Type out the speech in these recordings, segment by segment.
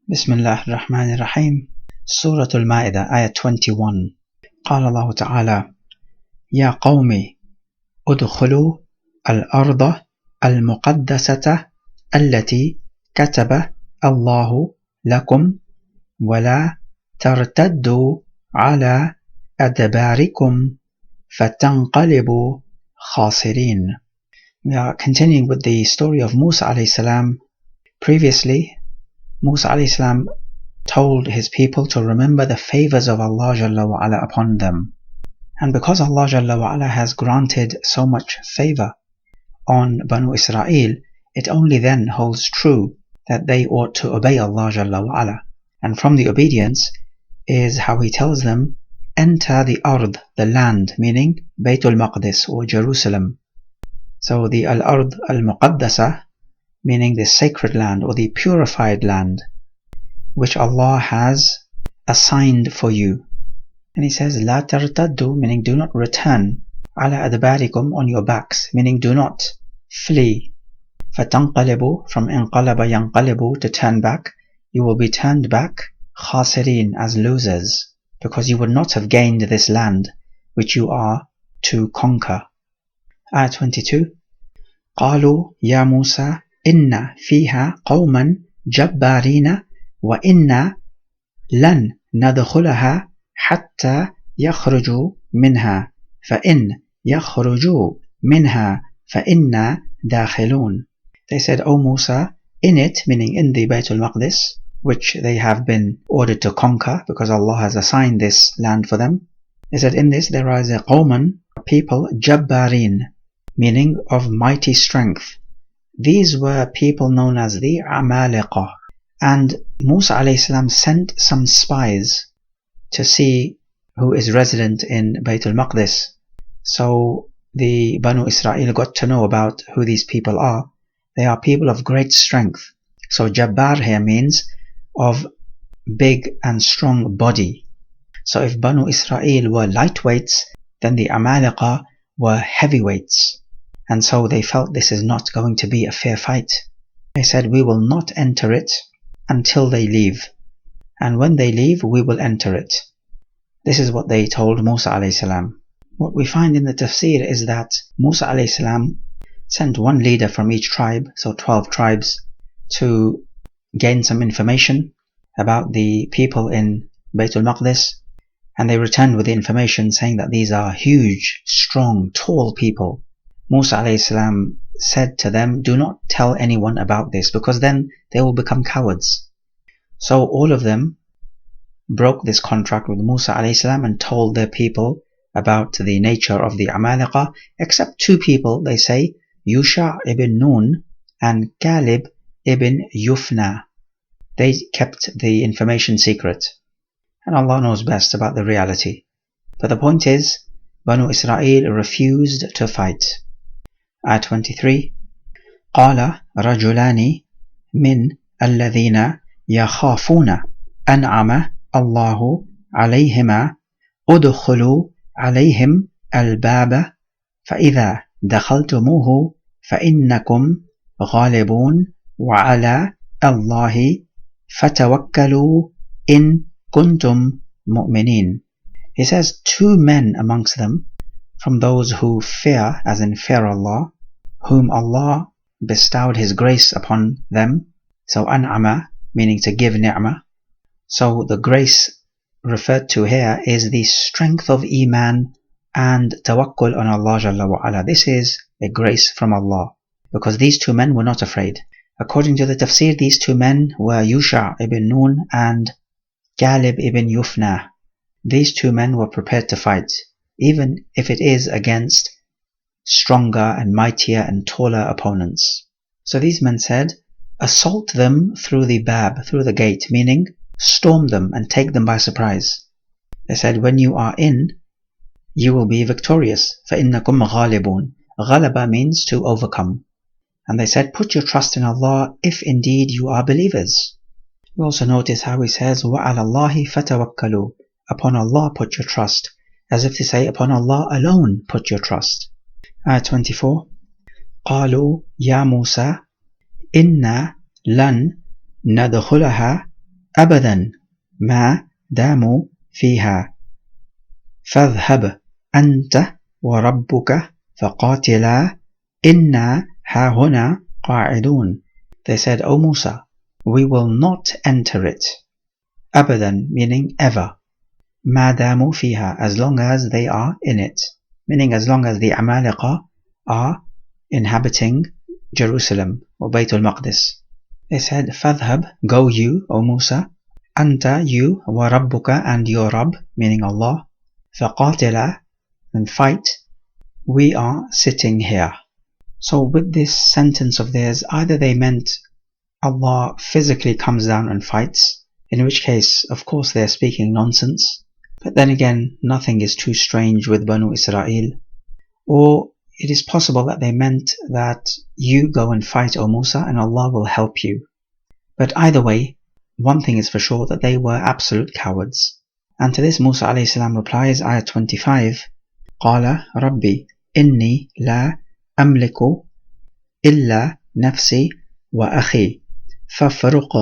Bismillah ar-Rahman ar-Rahim. Surah Al-Maa'idah, Ayah 21. قال الله تعالى: يا قوم ادخلوا الأرض المقدسة التي كتب الله لكم ولا ترتدوا على أدباركم فتنقلبوا خاسرين. We are continuing with the story of Musa alayhi salam. Previously, Musa alayhi salam told his people to remember the favors of Allah Jalla wa Ala upon them. And because Allah Jalla wa Ala has granted so much favor on Banu Israel, it only then holds true that they ought to obey Allah Jalla wa Ala. And from the obedience is how He tells them, enter the ard, the land, meaning Baytul Maqdis or Jerusalem. So the al-ard al-muqaddasa, meaning the sacred land or the purified land, which Allah has assigned for you. And He says, La tartaddu, meaning do not return, ala adbarikum, on your backs, meaning do not flee. Fatanqalibu, from inqalaba yanqalibu, to turn back, you will be turned back, khasirin, as losers, because you would not have gained this land which you are to conquer. Ayah 22. قالوا يا موسى إن فيها قوما جبارين وإنا لن ندخلها حتى يخرجوا منها فإن يخرجوا منها فإنا داخلون. They said, O Musa, in it, meaning in the Baytul Maqdis, which they have been ordered to conquer because Allah has assigned this land for them, they said, in this there is a qawman, people, jabbarin, meaning of mighty strength. These were people known as the Amaliqah. And Musa alayhi salam sent some spies to see who is resident in Baytul Maqdis. So the Banu Israel got to know about who these people are. They are people of great strength. So Jabbar here means of big and strong body. So if Banu Israel were lightweights, then the Amaliqah were heavyweights. And so they felt this is not going to be a fair fight. They said, we will not enter it until they leave. And when they leave, we will enter it. This is what they told Musa alayhi salam. What we find in the tafsir is that Musa alayhi salam sent one leader from each tribe, so 12 tribes, to gain some information about the people in Baytul Maqdis. And they returned with the information saying that these are huge, strong, tall people. Musa alayhi salam said to them, do not tell anyone about this, because then they will become cowards. So all of them broke this contract with Musa alayhi salam and told their people about the nature of the Amaliqah, except two people, they say, Yusha ibn Nun and Kalib ibn Yufna. They kept the information secret. And Allah knows best about the reality. But the point is, Banu Israel refused to fight. Ayah 23. قال رجلان من الذين يخافون أنعم الله عليهما ادخلوا عليهم الباب فإذا دخلتموه فإنكم غالبون وعلى الله فتوكلوا إن كنتم مؤمنين. He says, two men amongst them, from those who fear, as in fear Allah, whom Allah bestowed His grace upon them. So an'ama, meaning to give ni'mah. So the grace referred to here is the strength of iman and tawakkul on Allah Jalla wa Ala. This is a grace from Allah, because these two men were not afraid. According to the tafsir, these two men were Yusha ibn Nun and Kalib ibn Yufna. These two men were prepared to fight, even if it is against stronger and mightier and taller opponents. So these men said, assault them through the bab, through the gate, meaning storm them and take them by surprise. They said, when you are in, you will be victorious. فَإِنَّكُمْ غَالِبُونَ. Ghalaba means to overcome. And they said, put your trust in Allah if indeed you are believers. You also notice how He says, وَعَلَى اللَّهِ فَتَوَكَّلُوا. Upon Allah put your trust. As if to say, upon Allah alone put your trust. Ayah 24. قالوا يا موسى إنا لن ندخلها أبدا ما داموا فيها فاذهب أنت وربك فقاتلا إنا هاهنا قاعدون. They said, O Musa, we will not enter it. Abadan meaning ever. Ma damu fiha, as long as they are in it. Meaning as long as the Amaliqa are inhabiting Jerusalem or Baytul Maqdis. They said, Fadhhab, go you, O Musa, Anta, you, wa Rabbuka, and your Rabb, meaning Allah, faqatila, and fight, we are sitting here. So with this sentence of theirs, either they meant Allah physically comes down and fights, in which case, of course, they are speaking nonsense. But then again, nothing is too strange with Banu Israel. Or it is possible that they meant that you go and fight, O Musa, and Allah will help you. But either way, one thing is for sure, that they were absolute cowards. And to this Musa alayhi salam replies, ayah 25, قال ربي إني لا أملك إلا نفسي وأخي فافرق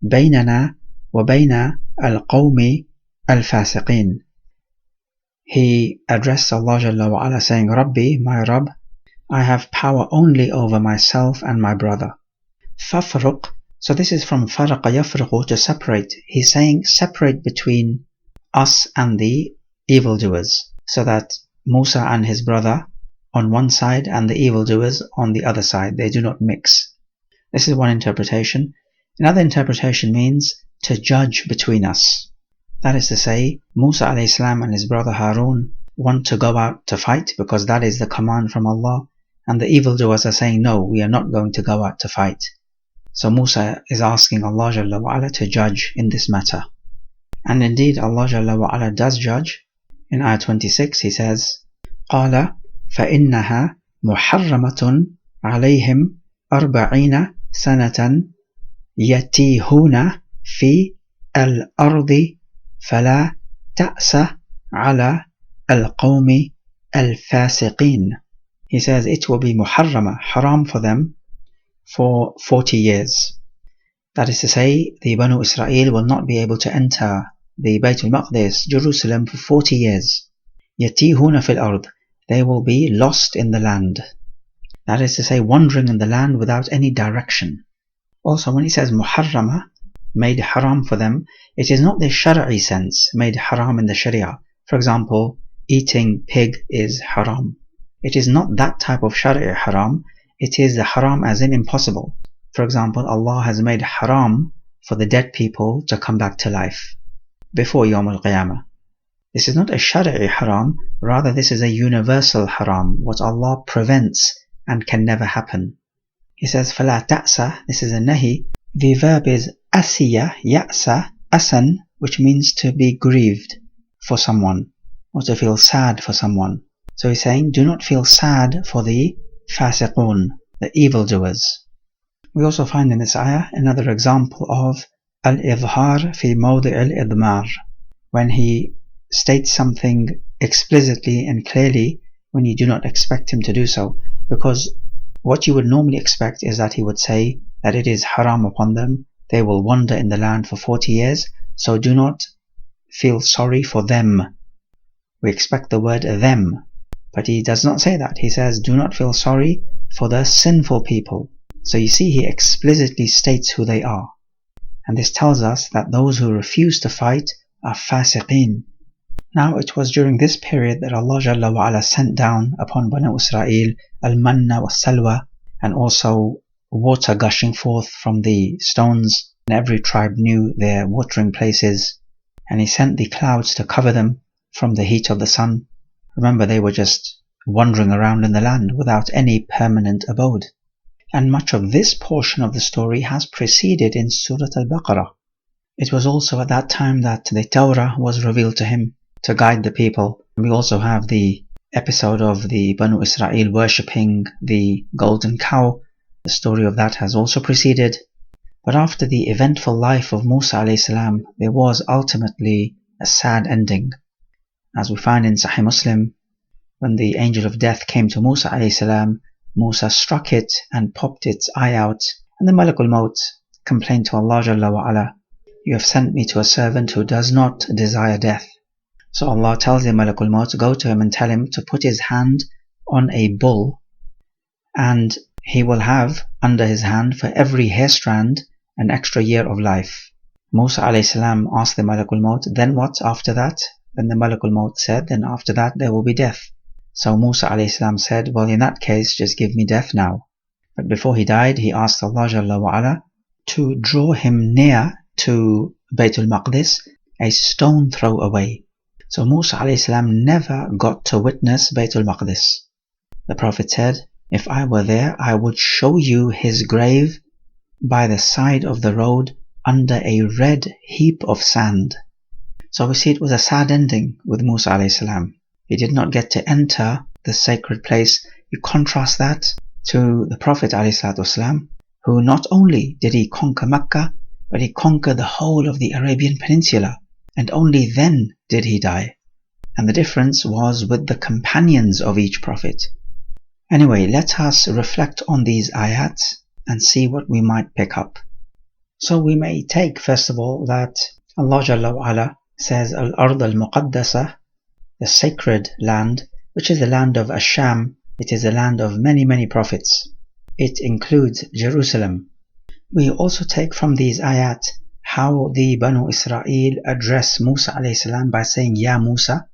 بيننا وبين القوم الفاسقين. He addressed Allah Jalla wa Ala saying, Rabbi, my Rabb, I have power only over myself and my brother. Fafruq, so this is from faraqa yafruqu, to separate. He's saying separate between us and the evildoers, so that Musa and his brother on one side and the evildoers on the other side, they do not mix. This is one interpretation. Another interpretation means to judge between us. That is to say, Musa alayhi salam and his brother Harun want to go out to fight because that is the command from Allah, and the evildoers are saying, no, we are not going to go out to fight. So Musa is asking Allah Jalla wa Ala to judge in this matter. And indeed Allah Jalla wa Ala does judge. In ayah 26 he says, قَالَ فَإِنَّهَا مُحَرَّمَةٌ عَلَيْهِمْ 40 سَنَةً يَتِيهُونَ فِي الْأَرْضِ فَلَا تَأْسَ عَلَى الْقَوْمِ الْفَاسِقِينَ. He says it will be muharrama, haram for them for 40 years. That is to say, the Banu Israel will not be able to enter the Baytul Maqdis, Jerusalem, for 40 years. يَتِيهُونَ فِي الْأَرْضِ, they will be lost in the land. That is to say, wandering in the land without any direction. Also, when he says muharrama, made haram for them, it is not the shari'i sense, made haram in the sharia. For example, eating pig is haram. It is not that type of shari'i haram, it is the haram as in impossible. For example, Allah has made haram for the dead people to come back to life before Yawm al-Qiyamah. This is not a shari'i haram, rather this is a universal haram, what Allah prevents and can never happen. He says, فَلَا تَأْسَ, this is a nahi. The verb is asiya, ya'sa, asan, which means to be grieved for someone, or to feel sad for someone. So he's saying, do not feel sad for the fasiqun, the evildoers. We also find in this ayah another example of al-idhar fi mawdi' al-idmar, when he states something explicitly and clearly when you do not expect him to do so, because what you would normally expect is that he would say that it is haram upon them, they will wander in the land for 40 years, so do not feel sorry for them. We expect the word them, but he does not say that. He says, do not feel sorry for the sinful people. So you see, he explicitly states who they are. And this tells us that those who refuse to fight are fasiqeen. Now it was during this period that Allah Jalla wa Ala sent down upon Banu Israel al-manna wa salwa, and also water gushing forth from the stones, and every tribe knew their watering places, and he sent the clouds to cover them from the heat of the sun. Remember, they were just wandering around in the land without any permanent abode. And much of this portion of the story has preceded in Surah Al-Baqarah. It was also at that time that the Torah was revealed to him to guide the people. We also have the episode of the Banu Israel worshipping the golden cow. The story of that has also preceded. But after the eventful life of Musa alayhi salam, there was ultimately a sad ending. As we find in Sahih Muslim, when the angel of death came to Musa alayhi salam, Musa struck it and popped its eye out, and the Malakul Maut complained to Allah Jalla wa Ala you have sent me to a servant who does not desire death. So Allah tells him, Malakul Maut, go to him and tell him to put his hand on a bull, and he will have under his hand for every hair strand an extra year of life. Musa a.s. asked the Malakul Maut, then what after that? Then the Malakul Maut said, then after that there will be death. So Musa a.s. said, well, in that case, just give me death now. But before he died, he asked Allah Jalla wa Ala to draw him near to Baytul Maqdis, a stone throw away. So Musa a.s. never got to witness Baytul Maqdis. The Prophet said, if I were there, I would show you his grave by the side of the road under a red heap of sand. So we see it was a sad ending with Musa a.s. He did not get to enter the sacred place. You contrast that to the Prophet a.s., who not only did he conquer Mecca, but he conquered the whole of the Arabian Peninsula, and only then did he die. And the difference was with the companions of each Prophet. Anyway, let us reflect on these ayats and see what we might pick up. So we may take, first of all, that Allah Jalla wa Ala says, Al-Ard al-Muqaddasa, the sacred land, which is the land of Asham. It is the land of many, many prophets. It includes Jerusalem. We also take from these ayat how the Banu Israel address Musa a.s. by saying, Ya Musa.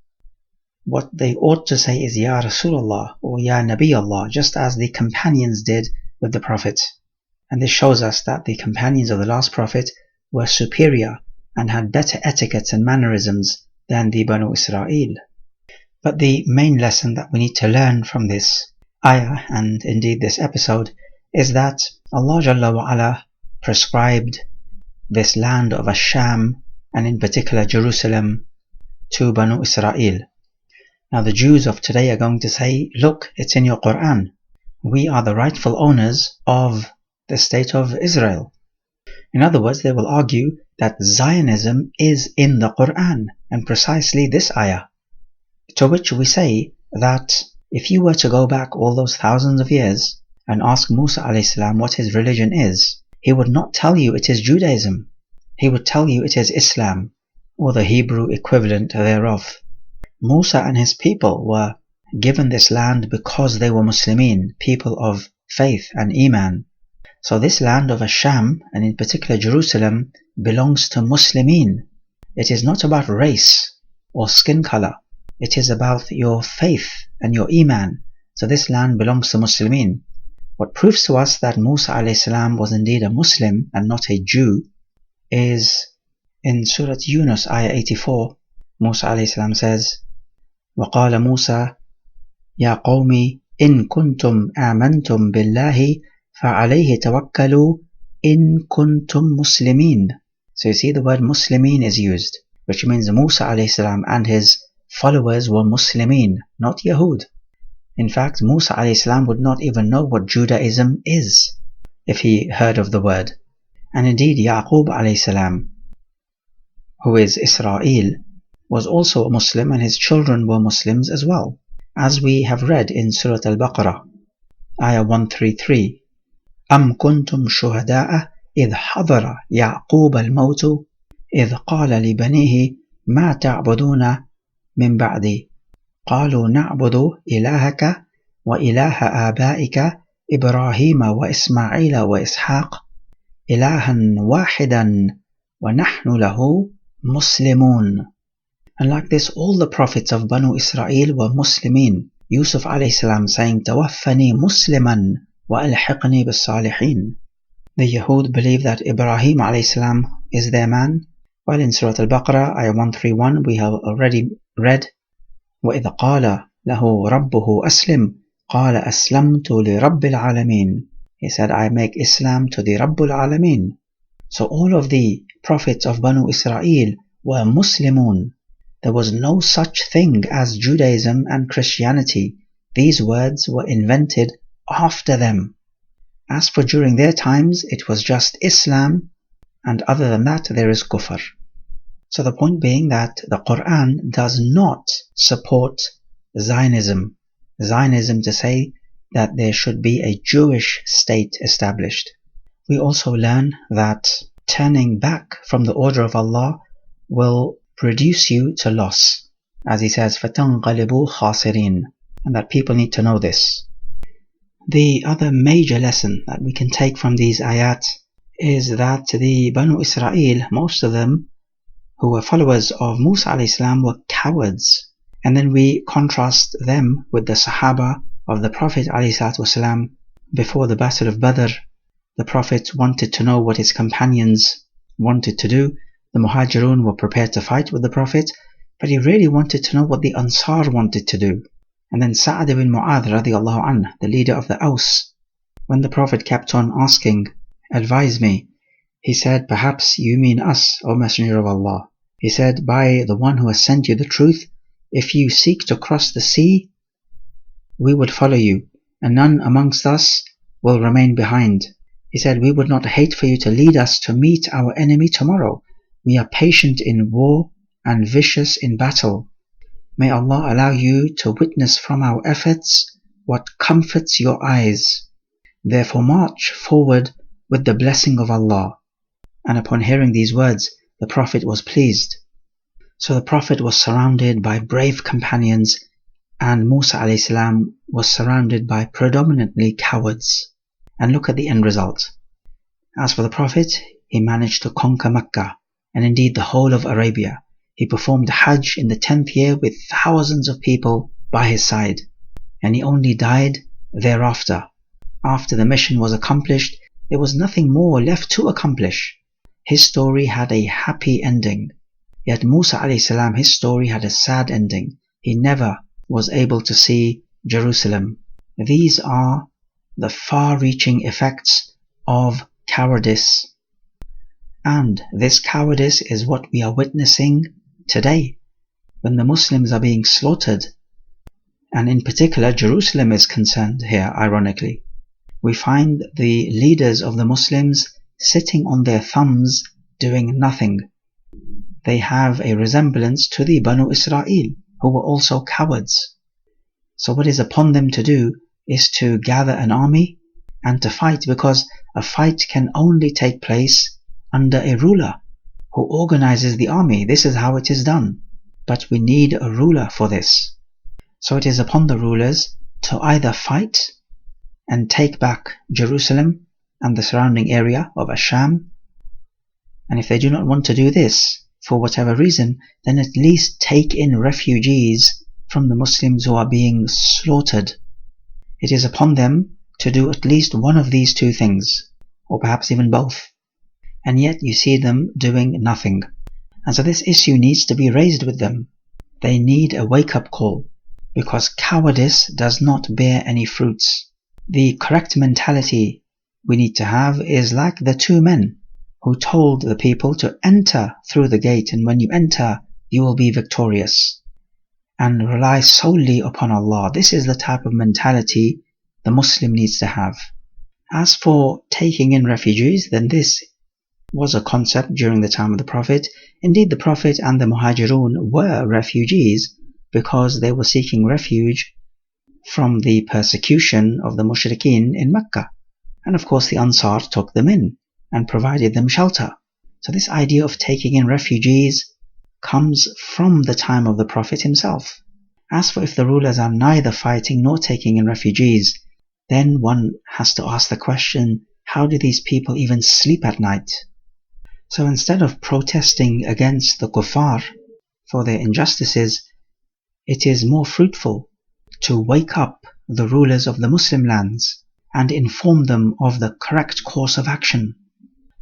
What they ought to say is, Ya Rasulullah or Ya Nabi Allah, just as the companions did with the Prophet. And this shows us that the companions of the last Prophet were superior and had better etiquettes and mannerisms than the Banu Israel. But the main lesson that we need to learn from this ayah, and indeed this episode, is that Allah Jalla wa Ala prescribed this land of Asham, and in particular Jerusalem, to Banu Israel. Now the Jews of today are going to say, look, it's in your Quran. We are the rightful owners of the state of Israel. In other words, they will argue that Zionism is in the Quran, and precisely this ayah. To which we say that if you were to go back all those thousands of years and ask Musa a.s. what his religion is, he would not tell you it is Judaism. He would tell you it is Islam, or the Hebrew equivalent thereof. Musa and his people were given this land because they were Muslimin, people of faith and Iman. So this land of Asham, and in particular Jerusalem, belongs to Muslimin. It is not about race or skin color. It is about your faith and your Iman. So this land belongs to Muslimin. What proves to us that Musa a.s. was indeed a Muslim and not a Jew is in Surah Yunus, ayah 84. Musa a.s. says, وَقَالَ مُوسَى يَا قَوْمِ إِن كُنْتُمْ آمَنْتُمْ بِاللَّهِ فَعَلَيْهِ تَوَكَّلُوا إِن كُنْتُمْ مُسْلِمِينَ. So you see the word Muslimin is used, which means Musa a.s. and his followers were Muslimin, not Yahud. In fact, Musa a.s. would not even know what Judaism is if he heard of the word. And indeed, Yaqub a.s., who is Israel, was also a Muslim, and his children were Muslims as well, as we have read in Surah Al-Baqarah, ayah 133. أَمْ كُنْتُمْ شُهَدَاءَ إِذْ حَضَرَ يَعْقُوبَ الْمَوْتُ إِذْ قَالَ لِبَنِيهِ مَا تَعْبُدُونَ مِنْ بَعْدِي قَالُوا نَعْبُدُ إِلَهَكَ وَإِلَهَ آبَائِكَ إِبْرَاهِيمَ وَإِسْمَاعِيلَ وَإِسْحَاقَ إِلَهًا وَاحِدًا وَنَحْنُ لَهُ مُسْلِمُونَ. And like this, all the prophets of Banu Israel were Muslimin. Yusuf a.s. saying, تَوَفَّنِي مُسْلِمًا وَأَلْحِقْنِي بِالصَّالِحِينَ. The Yahud believe that Ibrahim a.s. is their man, while in Surah Al-Baqarah, ayah 131, we have already read, وَإِذْ قَالَ لَهُ رَبُّهُ أَسْلِمْ قَالَ أَسْلَمْتُ لِرَبِّ الْعَالَمِينَ. He said, I make Islam to the Rabbul Alameen. So all of the prophets of Banu Israel were Muslimun. There was no such thing as Judaism and Christianity. These words were invented after them. As for during their times, it was just Islam, and other than that, there is kufr. So the point being that the Quran does not support Zionism. Zionism to say that there should be a Jewish state established. We also learn that turning back from the order of Allah will reduce you to loss. As he says, فَتَنْقَلِبُوا خَاسِرِينَ. And that people need to know this. The other major lesson that we can take from these ayat is that the Banu Israel, most of them who were followers of Musa a.s., were cowards. And then we contrast them with the Sahaba of the Prophet ﷺ. Before the Battle of Badr, the Prophet wanted to know what his companions wanted to do. The Muhajirun were prepared to fight with the Prophet, but he really wanted to know what the Ansar wanted to do. And then Sa'ad ibn Mu'adh radiallahu anh, the leader of the Aus, when the Prophet kept on asking, advise me, he said, perhaps you mean us, O Messenger of Allah. He said, by the one who has sent you the truth, if you seek to cross the sea, we would follow you, and none amongst us will remain behind. He said, we would not hate for you to lead us to meet our enemy tomorrow. We are patient in war and vicious in battle. May Allah allow you to witness from our efforts what comforts your eyes. Therefore march forward with the blessing of Allah. And upon hearing these words, the Prophet was pleased. So the Prophet was surrounded by brave companions, and Musa a.s. was surrounded by predominantly cowards. And look at the end result. As for the Prophet, he managed to conquer Mecca, and indeed the whole of Arabia. He performed Hajj in the 10th year with thousands of people by his side, and he only died thereafter. After the mission was accomplished, there was nothing more left to accomplish. His story had a happy ending. Yet Musa a.s., his story had a sad ending. He never was able to see Jerusalem. These are the far-reaching effects of cowardice. And this cowardice is what we are witnessing today, when the Muslims are being slaughtered. And in particular, Jerusalem is concerned here, ironically. We find the leaders of the Muslims sitting on their thumbs doing nothing. They have a resemblance to the Banu Israel, who were also cowards. So what is upon them to do is to gather an army and to fight, because a fight can only take place under a ruler who organizes the army. This is how it is done. But we need a ruler for this. So it is upon the rulers to either fight and take back Jerusalem and the surrounding area of Asham, and if they do not want to do this for whatever reason, then at least take in refugees from the Muslims who are being slaughtered. It is upon them to do at least one of these two things, or perhaps even both. And yet you see them doing nothing. And so this issue needs to be raised with them. They need a wake-up call, because cowardice does not bear any fruits. The correct mentality we need to have is like the two men who told the people to enter through the gate, and when you enter, you will be victorious. And rely solely upon Allah. This is the type of mentality the Muslim needs to have. As for taking in refugees, then this was a concept during the time of the Prophet. Indeed, the Prophet and the Muhajirun were refugees because they were seeking refuge from the persecution of the Mushrikeen in Mecca. And of course the Ansar took them in and provided them shelter. So this idea of taking in refugees comes from the time of the Prophet himself. As for if the rulers are neither fighting nor taking in refugees, then one has to ask the question, how do these people even sleep at night? So instead of protesting against the kuffar for their injustices, it is more fruitful to wake up the rulers of the Muslim lands and inform them of the correct course of action.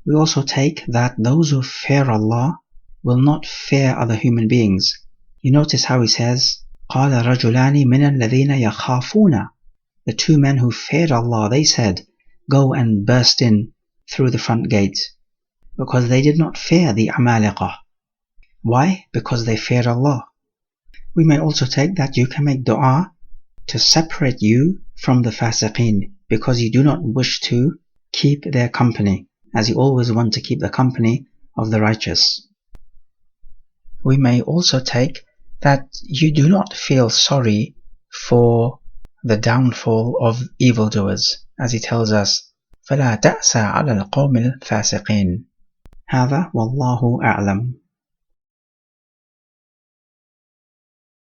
We also take that those who fear Allah will not fear other human beings. You notice how he says, قَالَ رَجُلَانِ مِنَ الَّذِينَ يَخَافُونَ. The two men who feared Allah, they said, go and burst in through the front gate, because they did not fear the Amaliqah. Why? Because they feared Allah. We may also take that you can make dua to separate you from the fasiqeen, because you do not wish to keep their company, as you always want to keep the company of the righteous. We may also take that you do not feel sorry for the downfall of evildoers, as he tells us, فَلَا تَأْسَ عَلَى الْقَوْمِ الْفَاسِقِينَ. هذا والله أعلم.